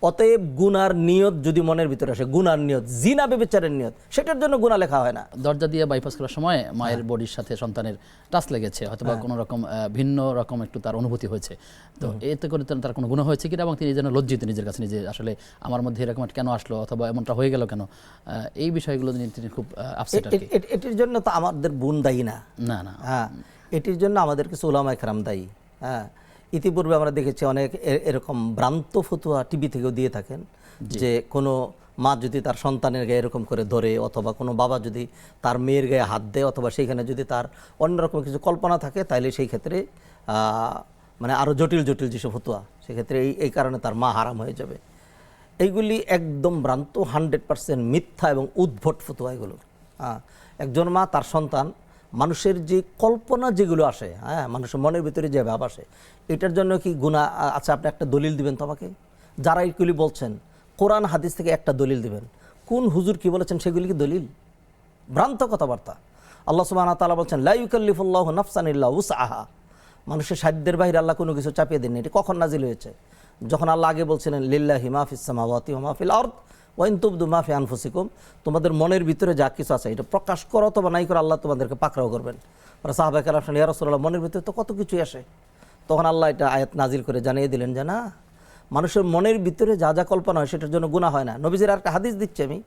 অতএব গুনার নিয়ত যদি মনের ভিতরে আসে, গুনার নিয়ত, জিনা ব্যভিচারের নিয়ত, সেটার জন্য গুনাহ লেখা হয় না। দরজা দিয়ে বাইপাস করার সময় মায়ের বডির সাথে সন্তানের টাচ লেগেছে, হয়তো বা কোনো রকম ভিন্ন রকম একটু তার অনুভূতি হয়েছে, তো এতে করে তার কোনো গুনাহ হয়েছে কিনা, এবং তিনি যেন লজ্জিত নিজের কাছে নিজে, আসলে আমার মধ্যে এরকম একটা কেন আসলো অথবা এমনটা হয়ে গেল কেন, এই বিষয়গুলো নিয়ে তিনি খুব আপসেট আর কি। এটির জন্য তো আমাদের বোন দায়ী না। না না, হ্যাঁ, এটির জন্য আমাদের কিছু উলামায়ে কেরাম দায়ী। হ্যাঁ, ইতিপূর্বে আমরা দেখেছি অনেক এরকম ভ্রান্ত ফতুয়া টিভি থেকেও দিয়ে থাকেন, যে কোনো মা যদি তার সন্তানের গায়ে এরকম করে ধরে, অথবা কোনো বাবা যদি তার মেয়ের গায়ে হাত দেয়, অথবা সেইখানে যদি তার অন্যরকম কিছু কল্পনা থাকে, তাহলে সেই ক্ষেত্রে মানে আরও জটিল জটিল যেসব ফতুয়া, সেক্ষেত্রে এই কারণে তার মা হারাম হয়ে যাবে। এইগুলি একদম ভ্রান্ত, 100% মিথ্যা এবং উদ্ভট ফতুয়া এগুলো। হ্যাঁ, একজন মা তার সন্তান, মানুষের যে কল্পনা যেগুলো আসে, হ্যাঁ, মানুষের মনের ভিতরে যে ভাব আসে, এটার জন্য কি গুনাহ আচ্ছা আপনি একটা দলিল দিবেন তো আমাকে? যারা এইগুলি বলছেন, কোরআন হাদিস থেকে একটা দলিল দিবেন, কোন হুজুর কি বলেছেন সেগুলি কি দলিল? ভ্রান্ত কথাবার্তা। আল্লাহ সুবহানাহু ওয়া তাআলা বলছেন, লা ইউকাল্লিফুল্লাহু নাফসান ইল্লা উসআহা, মানুষের সাধ্যের বাইরে আল্লাহ কোনো কিছু চাপিয়ে দেননি। এটি কখন নাজিল হয়েছে? যখন আল্লাহ আগে বলছিলেন, লিল্লাহি মা ফিস সামাওয়াতি ওয়া মা ফিল আরদ ওয়া ইন তুবদু মা ফি আনফুসিকুম, তোমাদের মনের ভিতরে যা কিছু আছে এটা প্রকাশ করো অথবা নাই করো, আল্লাহ তোমাদেরকে পাকড়াও করবেন। সাহাবায়ে কেরাম বললেন, ইয়া রাসূলুল্লাহ, মনের ভিতরে তো কত কিছুই আসে। তখন আল্লাহ এটা আয়াত নাজিল করে জানিয়ে দিলেন যে না, মানুষের মনের ভিতরে যা যা কল্পনা হয় সেটার জন্য গুনাহ হয় না। নবীজির আর একটা হাদিস দিচ্ছি আমি,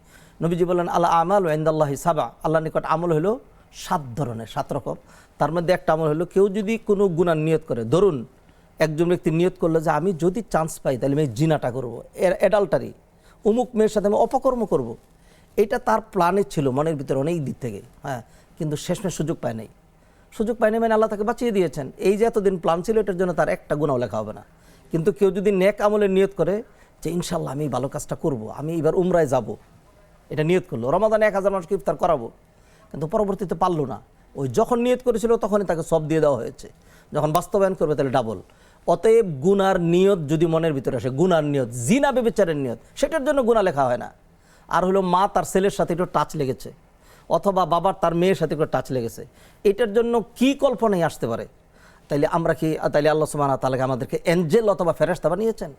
নবীজি বললেন, আল্লাহ আমাল ইনদাল্লাহি সাবা, আল্লাহর নিকট আমল হলো 7 ধরনের, 7 রকম। তার মধ্যে একটা আমল হলো, কেউ যদি কোনো গুনাহ নিয়ত করে, ধরুন একজন ব্যক্তি নিয়ত করলো যে আমি যদি চান্স পাই তাহলে আমি জিনাটা করবো, অ্যাডাল্টারি, অমুক মেয়ের সাথে আমি অপকর্ম করব, এটা তার প্ল্যানে ছিল মনের ভিতরে অনেক দিক থেকে। হ্যাঁ, কিন্তু শেষমেশ সুযোগ পায় নাই। সুযোগ পায়নি মানে আল্লাহ তাকে বাঁচিয়ে দিয়েছেন। এই যে এতদিন প্ল্যান ছিল, এটার জন্য তার একটা গুনাহ লেখা হবে না। কিন্তু কেউ যদি নেক আমলের নিয়ত করে যে ইনশাল্লাহ আমি ভালো কাজটা করব, আমি এবার উমরায় যাব, এটা নিয়ত করলো, রমাদানে 1000 মানুষকে ইফতার করাবো, কিন্তু পরবর্তীতে পারলো না, ওই যখন নিয়ত করেছিল তখনই তাকে সব দিয়ে দেওয়া হয়েছে, যখন বাস্তবায়ন করবে তাহলে ডাবল। অতএব গুনার নিয়ত যদি মনের ভিতরে আসে, গুনার নিয়ত, জিনা ব্যভিচারের নিয়ত, সেটার জন্য গুনাহ লেখা হয় না। আর হলো মা তার ছেলের সাথে একটু টাচ লেগেছে, অথবা বাবার তার মেয়ের সাথে একটু টাচ লেগেছে, এটার জন্য কি কল্পনায় আসতে পারে? তাইলে আমরা কি, তাইলে আল্লাহ সুবহানাহু ওয়া তাআলা আমাদেরকে এঞ্জেল অথবা ফেরেশতা বানিয়েছেন?